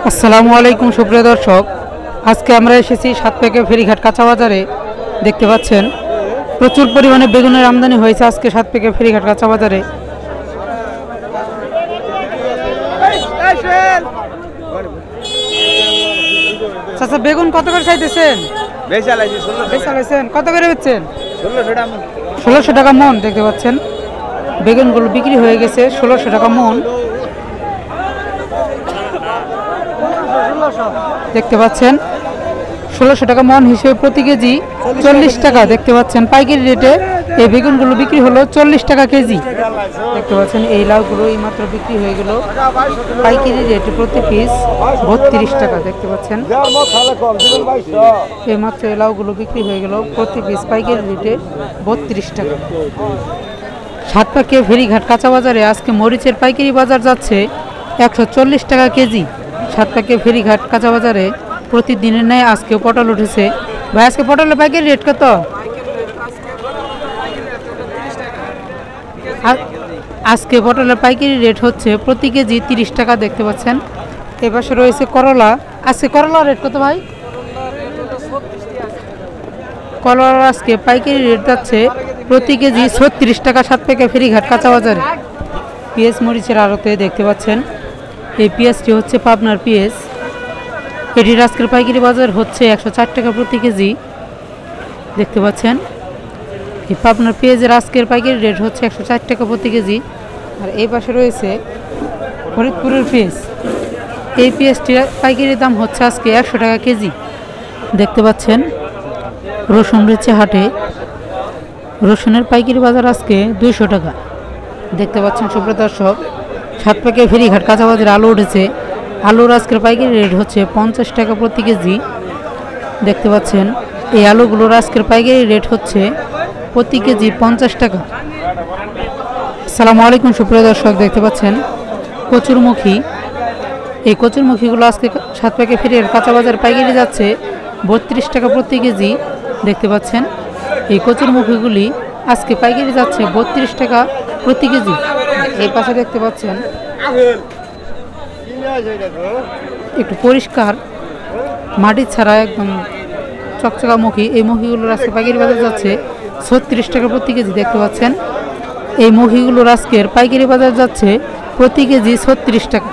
আসসালামু আলাইকুম সুপ্রিয় দর্শক, আজকে আমরা এসেছি সাতপাকে ফেরিঘাট কাঁচা বাজারে। দেখতে পাচ্ছেন প্রচুর পরিমাণে বেগুনের আমদানি হয়েছে আজকে সাতপাকে ফেরিঘাট কাঁচা বাজারে। আচ্ছা, বেগুন কত করে চাইতেছেন? কত করে বেচছেন? 1600 টাকা মন। দেখতে পাচ্ছেন বেগুনগুলো বিক্রি হয়ে গেছে 1600 টাকা মন। দেখতে পাচ্ছেন 1600 টাকা মন হিসেবে প্রতি কেজি 40 টাকা। দেখতে পাচ্ছেন পাইকারি রেটে এই বেগুনগুলো বিক্রি হলো 40 টাকা কেজি। দেখতে পাচ্ছেন এই লাউগুলো এই মাত্র বিক্রি হয়ে গেল পাইকারি রেটে প্রতি পিস 32 টাকা। দেখতে পাচ্ছেন এই মাত্র এই লাউগুলো বিক্রি হয়ে গেল প্রতি পিস পাইকারি রেটে 32 টাকা। সাতপাকে ফেরিঘাট কাঁচা বাজারে আজকে মরিচের পাইকারি বাজার যাচ্ছে 140 টাকা কেজি। সাতপাকে ফেরিঘাট কাঁচা বাজারে প্রতিদিনের ন্যায় আজকেও পটল উঠেছে। ভাই, আজকে পটলের পাইকারি রেট কত? আজকে পটলের পাইকারি রেট হচ্ছে প্রতি কেজি 30 টাকা। দেখতে পাচ্ছেন এ পাশে রয়েছে করলা। আজকে করলা রেট কত ভাই? করলার আজকে পাইকারি রেট যাচ্ছে প্রতি কেজি 36 টাকা সাতপাকে ফেরিঘাট কাঁচা বাজারে। পেঁয়াজ মরিচের আড়তে দেখতে পাচ্ছেন এই পেঁয়াজটি হচ্ছে পাবনার পেঁয়াজ। এটির আজকের পাইকারি বাজার হচ্ছে 104 টাকা প্রতি কেজি। দেখতে পাচ্ছেন এই পাবনার পেঁয়াজের আজকের পাইকারি রেট হচ্ছে 104 টাকা প্রতি কেজি। আর এই পাশে রয়েছে ফরিদপুরের পেঁয়াজ। এই পেঁয়াজটির পাইকারি দাম হচ্ছে আজকে 100 টাকা কেজি। দেখতে পাচ্ছেন রসুন রয়েছে হাটে। রসুনের পাইকারি বাজার আজকে 200 টাকা। দেখতে পাচ্ছেন সুপ্রিয় দর্শক, সাতপাকে ফেরিঘাট কাঁচা বাজারে আলু উঠেছে। আলুর আজকের পাইকারি রেট হচ্ছে 50 টাকা প্রতি কেজি। দেখতে পাচ্ছেন এই আলুগুলোর আজকের পাইকারি রেট হচ্ছে প্রতি কেজি 50 টাকা। আসসালামু আলাইকুম সুপ্রিয় দর্শক, দেখতে পাচ্ছেন কচুরমুখী। এই কচুরমুখীগুলো আজকে সাতপাকে ফেরিঘাট কাঁচা বাজার পাইকারি যাচ্ছে 32 টাকা প্রতি কেজি। দেখতে পাচ্ছেন এই কচুরমুখীগুলি আজকে পাইকারি যাচ্ছে 32 টাকা প্রতি কেজি। এই পাশে দেখতে পাচ্ছেন একটু পরিষ্কার মাটি ছাড়া একদম চকচকা মুখী। এই মুখীগুলোর আজকে পাইকারি বাজার যাচ্ছে 36 টাকা প্রতি কেজি। দেখতে পাচ্ছেন এই মুখীগুলোর আজকের পাইকারি বাজার যাচ্ছে প্রতি কেজি 36 টাকা।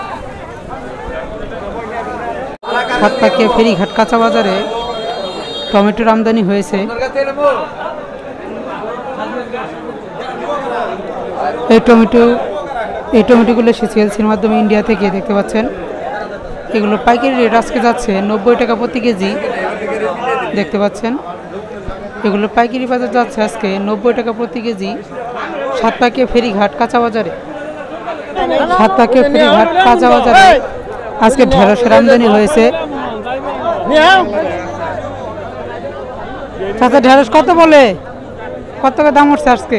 সাতপাকে ফেরিঘাট কাঁচা বাজারে টমেটোর আমদানি হয়েছে। এই টমেটোগুলো এসেছে এলসির মাধ্যমে ইন্ডিয়া থেকে। দেখতে পাচ্ছেন এগুলো পাইকারি রেট আজকে যাচ্ছে 90 টাকা প্রতি কেজি। দেখতে পাচ্ছেন এগুলো পাইকারি বাজার যাচ্ছে আজকে 90 টাকা প্রতি কেজি সাতপাকে ফেরিঘাট কাঁচা বাজারে। সাতপাকে ফেরিঘাট কাঁচা বাজারে আজকে ঢেঁড়সের আমদানি হয়েছে। চাচা, ঢেঁড়স কত বলে? কত টাকা দাম উঠছে আজকে?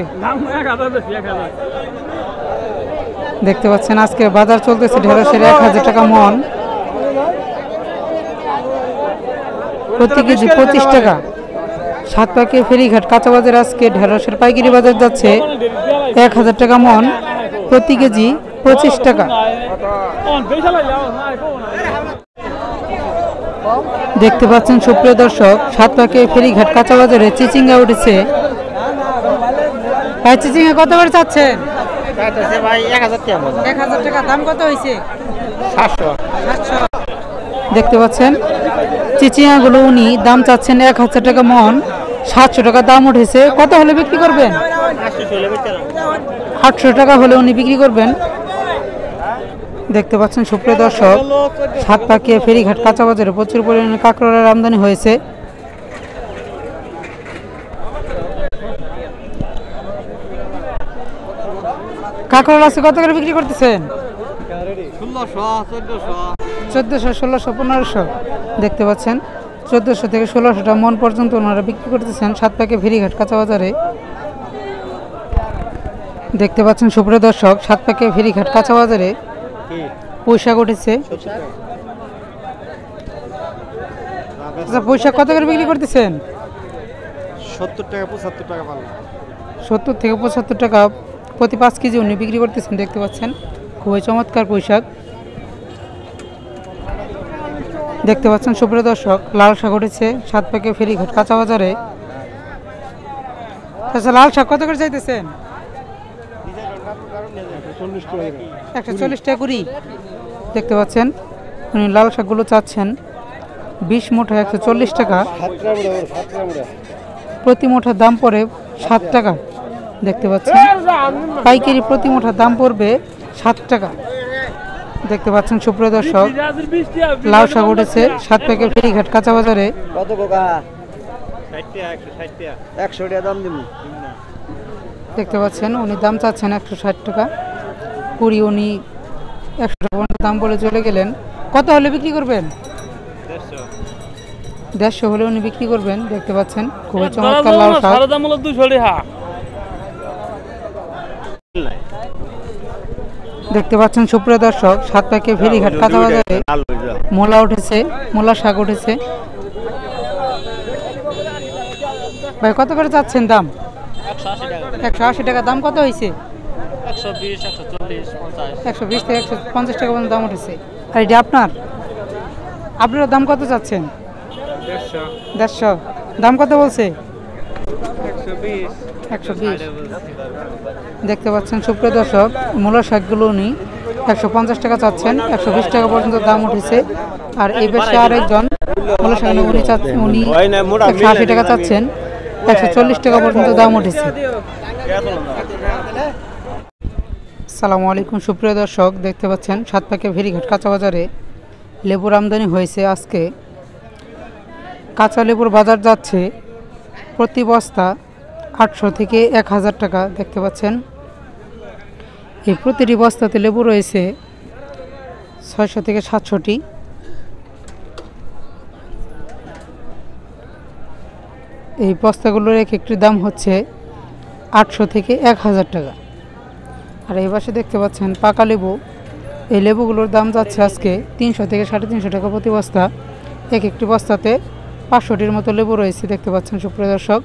দেখতে পাচ্ছেন আজকে বাজার চলতেছে ঢেঁড়সের 1000 টাকা মন, প্রতি কেজি 25 টাকা। সাতপাকে ফেরিঘাট কাঁচা বাজারে আজকে ঢেঁড়সের পাইকারি বাজার যাচ্ছে 1000 টাকা মন, প্রতি কেজি 25 টাকা। দেখতে পাচ্ছেন সুপ্রিয় দর্শক, সাতপাকে ফেরিঘাট কাঁচা বাজারে চিচিঙ্গা উঠেছে। ভাই, চিচিঙ্গা কত করে চাচ্ছেন? 1000 টাকা। দাম কত হয়েছে? 700। দেখতে পাচ্ছেন চিচিঙ্গাগুলো উনি দাম চাচ্ছেন 1000 টাকা মন, 700 টাকা দাম উঠেছে। কত হলে বিক্রি করবেন? 800 টাকা হলে উনি বিক্রি করবেন। দেখতে পাচ্ছেন সুপ্রিয় দর্শক, সাতপাকে ফেরিঘাট কাঁচা বাজারে প্রচুর পরিমাণে কাঁকড়ার আমদানি হয়েছে। কাঁকড়া আছে কত করে বিক্রি করতেছেন? 1400, 1600, 1500। দেখতে পাচ্ছেন 1400 থেকে 1600 টাকা মন পর্যন্ত ওনারা বিক্রি করতেছেন সাতপাকে ফেরিঘাট কাঁচা বাজারে। দেখতে পাচ্ছেন সুপ্রিয় দর্শক, সাতপাকে ফেরিঘাট কাঁচা বাজারে পুঁইশাক উঠেছে। আচ্ছা, পুঁইশাক কত করে বিক্রি করতেছেন? 70 টাকা 75 টাকা পাল্লা। 70 থেকে 75 টাকা প্রতি 5 কেজি উনি বিক্রি করতেছেন। দেখতে পাচ্ছেন খুবই চমৎকার পুঁইশাক। দেখতে পাচ্ছেন সুপ্রিয় দর্শক, লাল শাক উঠেছে 7 প্যাকেট ফেরিঘাট কাঁচা বাজারে। আচ্ছা, লাল শাক কত করে চাইতেছেন? 140 টাকা কুড়ি। দেখতে পাচ্ছেন উনি লাল শাকগুলো চাচ্ছেন 20 মুঠা 140 টাকা, প্রতি মুঠার দাম পড়ে 7 টাকা। দেখতে পাচ্ছেন পাইকারি প্রতি মুঠার দাম পড়বে 7 টাকা। দেখতে পাচ্ছেন সুপ্রিয় দর্শক, লাল শাক উঠেছে 7 প্যাকেট ফেরিঘাট কাঁচা বাজারে। কত টাকা? 100 টাকা দাম দিব। দেখতে পাচ্ছেন উনি দাম চাচ্ছেন 160 টাকা কুড়ি। উনি 100 টাকা পর্যন্ত দাম বলে চলে গেলেন। কত হলে বিক্রি করবেন? 150 হলে উনি বিক্রি করবেন। দেখতে পাচ্ছেন খুবই চমৎকার লাল শাক। দেখতে পাচ্ছেন সুপ্রিয় দর্শক, 7 প্যাকেট ফেরিঘাট কাঁচা বাজারে মূলা উঠেছে, মূলা শাক উঠেছে। ভাই কত করে চাচ্ছেন দাম? 180 টাকা। দাম কত হয়েছে? 120 থেকে 150 টাকা পর্যন্ত দাম উঠেছে। আর এটা আপনারা দাম কত চাচ্ছেন? 150। দাম কত বলছে? 120। দেখতে পাচ্ছেন সুপ্রিয় দর্শক, মূলা শাকগুলো উনি 150 টাকা চাচ্ছেন, 120 টাকা পর্যন্ত দাম উঠেছে। আর এই পাশে আরেকজন মূলা শাক উনি 180 টাকা চাচ্ছেন, 140 টাকা পর্যন্ত দাম উঠেছে। আসসালামু আলাইকুম সুপ্রিয় দর্শক, দেখতে পাচ্ছেন 7 প্যাকেট ফেরিঘাট কাঁচা বাজারে লেবুর আমদানি হয়েছে আজকে। কাঁচা লেবুর বাজার যাচ্ছে প্রতি বস্তা 800 থেকে 1000 টাকা। দেখতে পাচ্ছেন এই প্রতিটি বস্তাতে লেবু রয়েছে 600 থেকে 700টি। এই বস্তাগুলোর এক একটি দাম হচ্ছে 800 থেকে 1000 টাকা। আর এই পাশে দেখতে পাচ্ছেন পাকা লেবু। এই লেবুগুলোর দাম যাচ্ছে আজকে 300 থেকে 350 টাকা প্রতি বস্তা। এক একটি বস্তাতে 500টির মতো লেবু রয়েছে। দেখতে পাচ্ছেন সুপ্রিয় দর্শক।